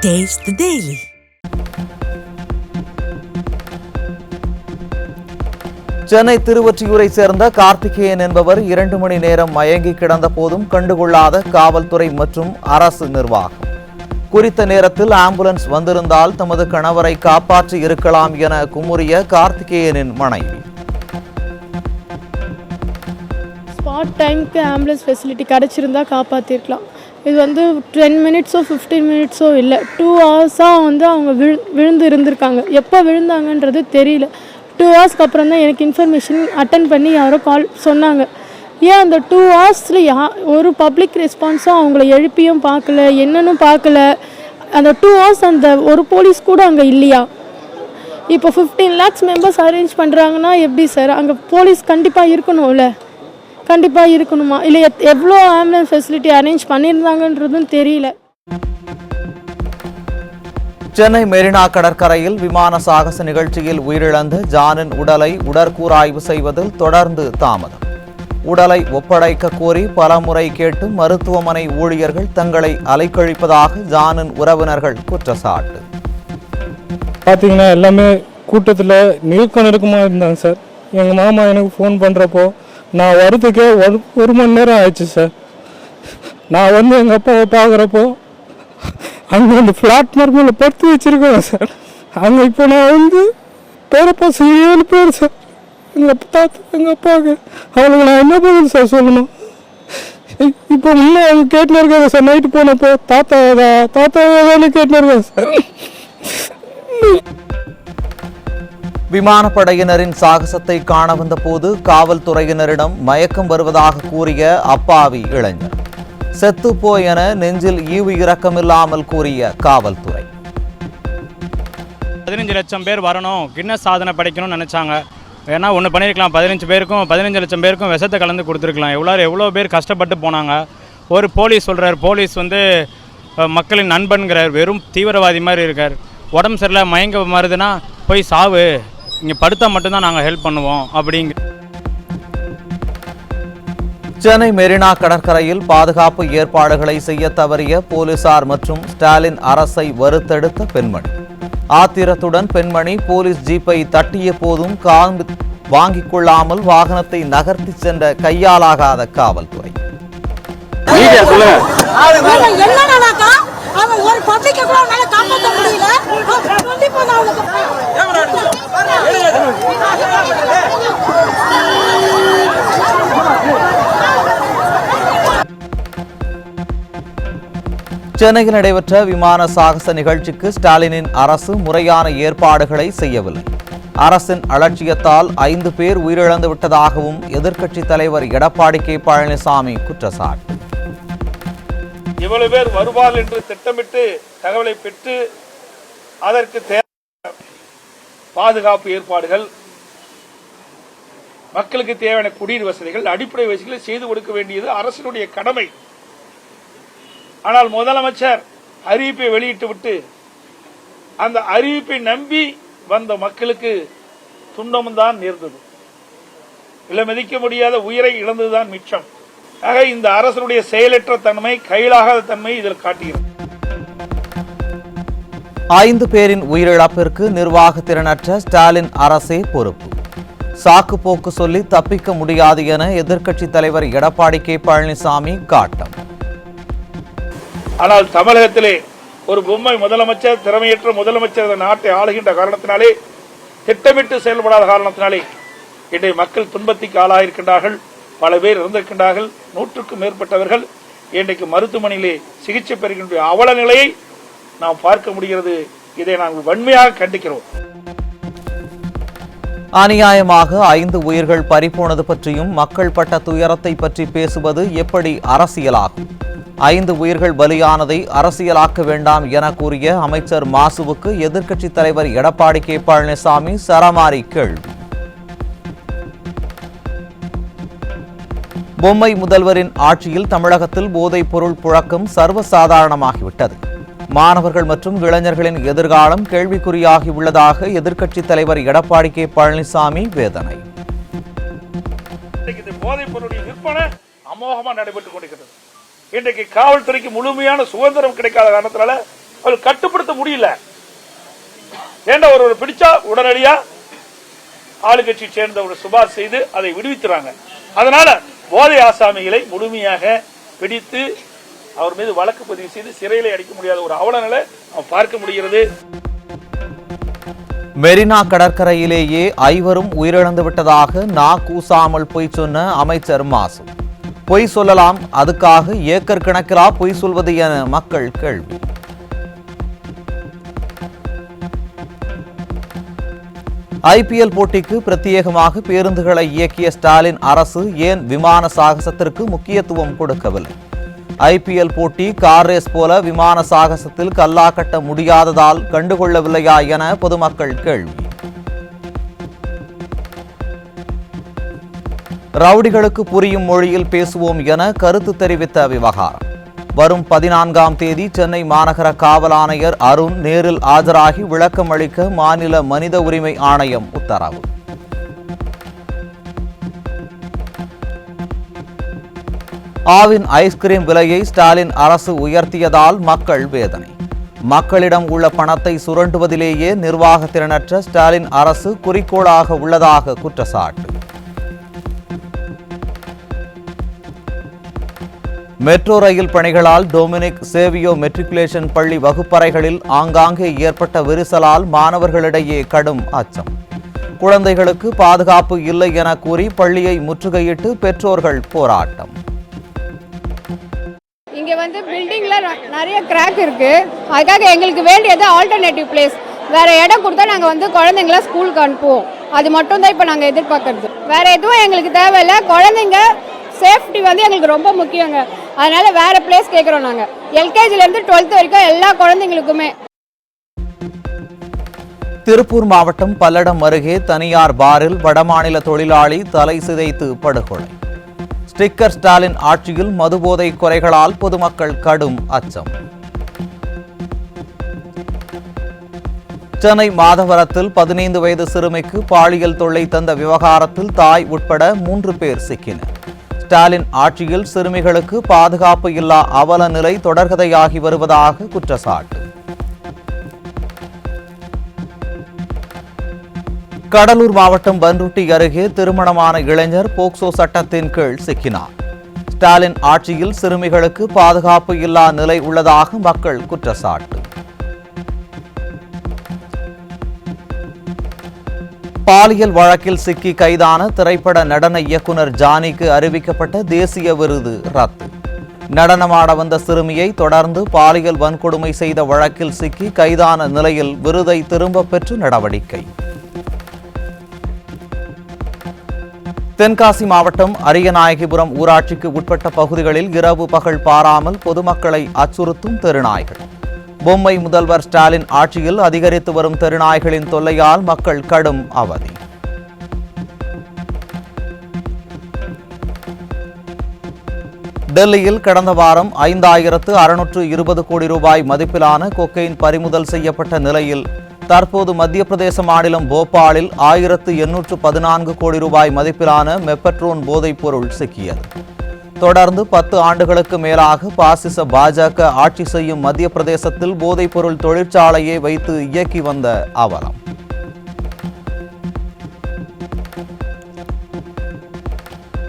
Taste the Daily. Chennai திருவொற்றியூரை சேர்ந்த கார்த்திகேயன் என்பவர் 2 மணி நேரம் மயங்கி கிடந்த போதும் கண்டுகொள்ளாத காவல்துறை மற்றும் அரசு நிர்வாகம். குறித்த நேரத்தில் ஆம்புலன்ஸ் வந்திருந்தால் தமது கணவரை காப்பாற்றி இருக்கலாம் என குமுறிய கார்த்திகேயனின் மனைவி. ஸ்பாட் டைமுக்கு ஆம்புலன்ஸ் ஃபெசிலிட்டி கிடச்சிருந்தா காப்பாற்றிருக்கலாம். இது 10 மினிட்ஸோ 15 மினிட்ஸோ இல்லை, 2 ஹவர்ஸாக அவங்க விழுந்து இருந்திருக்காங்க. எப்போ விழுந்தாங்கன்றது தெரியல. 2 ஹவர்ஸ்க்கு அப்புறம் தான் எனக்கு இன்ஃபர்மேஷன் அட்டன் பண்ணி யாரோ கால் சொன்னாங்க. ஏன் அந்த 2 ஹவர்ஸில் ஒரு பப்ளிக் ரெஸ்பான்ஸும் அவங்கள எழுப்பியும் பார்க்கல, என்னன்னு பார்க்கல. அந்த 2 ஹவர்ஸ் அந்த ஒரு போலீஸ் கூட அங்கே இல்லையா? இப்போ 15 lakhs மெம்பர்ஸ் அரேஞ்ச் பண்ணுறாங்கன்னா எப்படி சார்? அங்கே போலீஸ் கண்டிப்பாக இருக்கணும்ல, கண்டிப்பாக இருக்கணுமா? இல்லை எவ்வளோ ஆம்புலன்ஸ் ஃபெசிலிட்டி அரேஞ்ச் பண்ணியிருந்தாங்கன்றதும் தெரியல. சென்னை மெரினா கடற்கரையில் விமான சாகச நிகழ்ச்சியில் உயிரிழந்த ஜானின் உடலை உடற்கூறாய்வு செய்வதில் தொடர்ந்து தாமதம். உடலை ஒப்படைக்க கோரி பலமுறை கேட்டு மருத்துவமனை ஊழியர்கள் தங்களை அலைக்கழிப்பதாக ஜானின் உறவினர்கள் குற்றச்சாட்டு. பார்த்தீங்கன்னா எல்லாமே கூட்டத்தில் நெருக்கமாக இருந்தாங்க சார். எங்கள் மாமா எனக்கு ஃபோன் பண்ணுறப்போ நான் வரதுக்கே 1 மணி நேரம் ஆயிடுச்சு சார். நான் எங்கள் அப்பாவை பார்க்குறப்போ அங்கே அந்த ஃப்ளாட் மார்க்கில் படுத்து வச்சுருக்கேன் சார். அங்கே இப்போ நான் பேரப்பா 7 பேர் சார். எங்கள் அப்பாவுக்கு அவங்களுக்கு நான் என்ன பதில் சார் சொல்லணும்? இப்போ இன்னும் அவங்க கேட்டுன்னு இருக்காங்க சார். நைட்டு போனப்போ தாத்தாவே கேட்டுன்னு இருக்காங்க சார். விமானப்படையினரின் சாகசத்தை காண வந்த போது காவல்துறையினரிடம் மயக்கம் வருவதாக கூறிய அப்பாவி இளைஞர். செத்துப்போ என நெஞ்சில் ஈவு இரக்கமில்லாமல் கூறிய காவல்துறை. 15 லட்சம் பேர் வரணும், கின்னஸ் சாதனை படைக்கணும்னு நினச்சாங்க. ஏன்னா ஒன்று பண்ணியிருக்கலாம், 15 லட்சம் பேருக்கும் விஷத்தை கலந்து கொடுத்துருக்கலாம். எவ்வளோ பேர் கஷ்டப்பட்டு போனாங்க. ஒரு போலீஸ் சொல்கிறார், போலீஸ் மக்களின் நண்பன்கிறார், வெறும் தீவிரவாதி மாதிரி இருக்கார். உடம்பு சரியில்லை மயங்க மாறுதுன்னா போய் சாவு, இங்கே படுத்தா மட்டும்தான் நாங்கள் ஹெல்ப் பண்ணுவோம் அப்படிங்க. சென்னை மெரினா கடற்கரையில் பாதுகாப்பு ஏற்பாடுகளை செய்ய தவறிய போலீசார் மற்றும் ஸ்டாலின் அரசை வறுத்தெடுத்த பெண்மணி. ஆத்திரத்துடன் பெண்மணி போலீஸ் ஜீப்பை தட்டிய போதும் வாங்கிக் கொள்ளாமல் வாகனத்தை நகர்த்தி சென்ற கையாலாகாத காவல்துறை. சென்னையில் நடைபெற்ற விமான சாகச நிகழ்ச்சிக்கு ஸ்டாலினின் அரசு முறையான ஏற்பாடுகளை செய்யவில்லை. அரசின் அலட்சியத்தால் 5 பேர் உயிரிழந்து விட்டதாகவும் எதிர்க்கட்சித் தலைவர் எடப்பாடி கே பழனிசாமி குற்றச்சாட்டு. இவ்வளவு பேர் வருவார்கள் என்று திட்டமிட்டு தகவலை பெற்று அதற்கு தேவையான பாதுகாப்பு ஏற்பாடுகள், மக்களுக்கு தேவையான குடிநீர் வசதிகள், அடிப்படை வசதிகளை செய்து கொடுக்க வேண்டியது அரசினுடைய கடமை. ஆனால் முதலமைச்சர் அறிவிப்பை வெளியிட்டு விட்டு அந்த அறிவிப்பை நம்பி வந்த மக்களுக்கு துன்பம்தான் நேர்ந்தது. விலை மதிக்க முடியாத உயிரை இழந்ததுதான் மிச்சம். ஆக இந்த அரசனுடைய செயலற்ற தன்மை, கையிலாகாத தன்மை இதில் காட்டுகிறது. 5 பேரின் உயிரிழப்பிற்கு நிர்வாக திறனற்ற ஸ்டாலின் அரசே பொறுப்பு. சாக்கு போக்கு சொல்லி தப்பிக்க முடியாது என எதிர்க்கட்சித் தலைவர் எடப்பாடி கே பழனிசாமி காட்டம். ஆனால் தமிழகத்திலே ஒரு பொம்மை முதலமைச்சர், திறமையற்ற முதலமைச்சர் நாட்டை ஆளுகின்ற காரணத்தினாலே, திட்டமிட்டு செயல்படாத காரணத்தினாலே இன்றைய மக்கள் துன்பத்திற்கு ஆளாயிருக்கின்றார்கள். பல பேர் இறந்திருக்கின்றார்கள். 100க்கும் மேற்பட்டவர்கள் இன்றைக்கு மருத்துவமனையிலே சிகிச்சை பெறுகின்ற அவல நிலையை நாம் பார்க்க முடிகிறது. இதை நாங்கள் வன்மையாக கண்டிக்கிறோம். அநியாயமாக 5 உயிர்கள் பறிபோனது பற்றியும் மக்கள் பட்ட துயரத்தை பற்றி பேசுவது எப்படி அரசியலாகும்? 5 உயிர்கள் பலியானதை அரசியலாக்க வேண்டாம் என கூறிய அமைச்சர் மாசுவுக்கு எதிர்க்கட்சித் தலைவர் எடப்பாடி கே பழனிசாமி சரமாரி கேள்வி. பொம்மை முதல்வரின் ஆட்சியில் தமிழகத்தில் போதைப் பொருள் புழக்கம் சர்வசாதாரணமாகிவிட்டது. மாணவர்கள் மற்றும் இளைஞர்களின் எதிர்காலம் கேள்விக்குறியாகி உள்ளதாக எதிர்க்கட்சித் தலைவர் எடப்பாடி கே பழனிசாமி வேதனை. போதைப் பொருளுடைய விற்பனை அமோகமாக நடைபெற்றுக் கொண்டிருக்கிறது. இன்றைக்கு காவல்துறைக்கு முழுமையான சுதந்திரம் கிடைக்காத காரணத்தினால அவள் கட்டுப்படுத்த முடியல. ஏண்டா ஒரு பிடிச்சா உடனடியா ஆளுங்கட்சி சேர்ந்த ஒரு சுபாஷ் செய்து அதை விடுவித்துறாங்க. அதனால போதை ஆசாமிகளை முழுமையாக பிடித்து அவர் மீது வழக்கு பதிவு செய்து சிறையில அடைக்க முடியாத ஒரு அவலநிலை பார்க்க முடிகிறது. மெரினா கடற்கரையிலேயே 5 உயிரிழந்து விட்டதாக கூசாமல் பொய் சொன்ன அமைச்சர் மாசு. பொய் சொல்லலாம், அதுக்காக ஏக்கர் கணக்கிலா பொய் சொல்வது என மக்கள் கேள்வி. ஐபிஎல் போட்டிக்கு பிரத்யேகமாக பேருந்துகளை இயக்கிய ஸ்டாலின் அரசு ஏன் விமான சாகசத்திற்கு முக்கியத்துவம் கொடுக்கவில்லை? ஐபிஎல் போட்டி கார் ரேஸ் போல விமான சாகசத்தில் கல்லா கட்ட முடியாததால் கண்டுகொள்ளவில்லையா என பொதுமக்கள் கேள்வி. ரவுடிகளுக்கு புரியும் மொழியில் பேசுவோம் என கருத்து தெரிவித்த விவகாரம். வரும் 14ஆம் தேதி சென்னை மாநகர காவல் ஆணையர் அருண் நேரில் ஆஜராகி விளக்கம் அளிக்க மாநில மனித உரிமை ஆணையம் உத்தரவு. ஆவின் ஐஸ்கிரீம் விலையை ஸ்டாலின் அரசு உயர்த்தியதால் மக்கள் வேதனை. மக்களிடம் உள்ள பணத்தை சுரண்டுவதிலேயே நிர்வாக திறனற்ற ஸ்டாலின் அரசு குறிக்கோளாக உள்ளதாக குற்றச்சாட்டு. மெட்ரோ ரயில் பணிகளால் டொமினிக் சேவியோ மெட்ரிகுலேஷன் பள்ளி வகுப்பறைகளில் ஆங்காங்கே ஏற்பட்ட விரிசலால் மாணவர்களிடையே கடும் அச்சம். குழந்தைகளுக்கு பாதுகாப்பு இல்லை என கூறி பள்ளியை முற்றுகையிட்டு பெற்றோர்கள் போராட்டம். இங்கே பில்டிங்ல நிறைய கிராக் இருக்கு. அதுக்காக எங்களுக்கு வேண்டியது ஆல்டர்னேட்டிவ் பிளேஸ். வேற இடம் கொடுத்தா நாங்கள் குழந்தைங்கள ஸ்கூலுக்கு அனுப்புவோம். அது மட்டும் தான் இப்போ நாங்கள் எதிர்பார்க்கறது. வேற எதுவும் எங்களுக்கு தேவையில்லை. குழந்தைங்க சேஃப்டி எங்களுக்கு ரொம்ப முக்கியங்க. அதனால வேற பிளேஸ் கேட்குறோம். நாங்கள் எல்கேஜிலேருந்து 12th வரைக்கும் எல்லா குழந்தைங்களுக்குமே. திருப்பூர் மாவட்டம் பல்லடம் அருகே தனியார் பாரில் வடமாநில தொழிலாளி தலை சிதைத்து படுகொலை. ஸ்டிக்கர் ஸ்டாலின் ஆட்சியில் மதுபோதை குறைகளால் பொதுமக்கள் கடும் அச்சம். சென்னை மாதவரத்தில் 15 வயது சிறுமிக்கு பாலியல் தொல்லை தந்த விவகாரத்தில் தாய் உட்பட 3 பேர் சிக்கினர். ஸ்டாலின் ஆட்சியில் சிறுமிகளுக்கு பாதுகாப்பு இல்லா அவல நிலை தொடர்கதையாகி வருவதாக குற்றச்சாட்டு. கடலூர் மாவட்டம் பன்ருட்டி அருகே திருமணமான இளைஞர் போக்சோ சட்டத்தின் கீழ் சிக்கினார். ஸ்டாலின் ஆட்சியில் சிறுமிகளுக்கு பாதுகாப்பு இல்லா நிலை உள்ளதாக மக்கள் குற்றச்சாட்டு. பாலியல் வழக்கில் சிக்கி கைதான திரைப்பட நடன இயக்குனர் ஜானிக்கு அறிவிக்கப்பட்ட தேசிய விருது ரத்து. நடனமாட வந்த சிறுமியை தொடர்ந்து பாலியல் வன்கொடுமை செய்த வழக்கில் சிக்கி கைதான நிலையில் விருதை திரும்ப பெற்று நடவடிக்கை. தென்காசி மாவட்டம் அரியநாயகிபுரம் ஊராட்சிக்கு உட்பட்ட பகுதிகளில் இரவு பகல் பாராமல் பொதுமக்களை அச்சுறுத்தும் தெருநாய்கள். பொம்மை முதல்வர் ஸ்டாலின் ஆட்சியில் அதிகரித்து வரும் தெருநாய்களின் தொல்லையால் மக்கள் கடும் அவதி. டெல்லியில் கடந்த வாரம் 5620 கோடி ரூபாய் மதிப்பிலான கொக்கைன் பறிமுதல் செய்யப்பட்ட நிலையில் தற்போது மத்திய பிரதேச மாநிலம் போபாலில் 1814 கோடி ரூபாய் மதிப்பிலான மெப்பட்ரோன் போதைப் பொருள் சிக்கியது. தொடர்ந்து 10 ஆண்டுகளுக்கு மேலாக பாசிச பாஜக ஆட்சி செய்யும் மத்திய பிரதேசத்தில் போதைப்பொருள் தொழிற்சாலையை வைத்து இயக்கி வந்த அவலம்.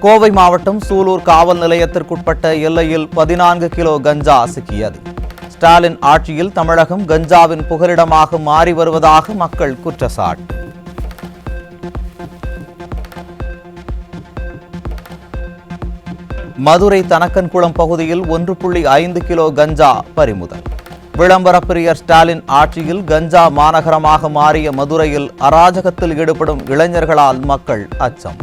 கோவை மாவட்டம் சூலூர் காவல் நிலையத்திற்குட்பட்ட எல்லையில் 14 கிலோ கஞ்சா சிக்கியது. ஸ்டாலின் ஆட்சியில் தமிழகம் கஞ்சாவின் புகலிடமாக மாறி வருவதாக மக்கள் குற்றச்சாட்டு. மதுரை தனக்கன்குளம் பகுதியில் 1.5 கிலோ கஞ்சா பறிமுதல். விளம்பர பிரியர் ஸ்டாலின் ஆட்சியில் கஞ்சா மாநகரமாக மாறிய மதுரையில் அராஜகத்தில் ஈடுபடும் இளைஞர்களால் மக்கள் அச்சம்.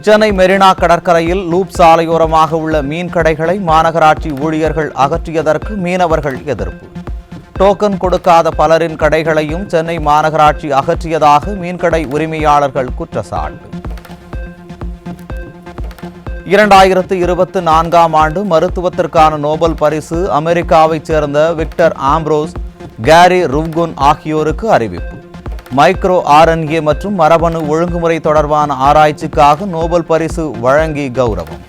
சென்னை மெரினா கடற்கரையில் லூப் சாலையோரமாக உள்ள மீன் கடைகளை மாநகராட்சி ஊழியர்கள் அகற்றியதற்கு மீனவர்கள் எதிர்ப்பு. டோக்கன் கொடுக்காத பலரின் கடைகளையும் சென்னை மாநகராட்சி அகற்றியதாக மீன்கடை உரிமையாளர்கள் குற்றச்சாட்டு. 2024ஆம் ஆண்டு மருத்துவத்திற்கான நோபல் பரிசு அமெரிக்காவைச் சேர்ந்த விக்டர் ஆம்ப்ரோஸ், கேரி ருவ்குன் ஆகியோருக்கு அறிவிப்பு. மைக்ரோ RNA மற்றும் மரபணு ஒழுங்குமுறை தொடர்பான ஆராய்ச்சிக்காக நோபல் பரிசு வழங்கி கௌரவம்.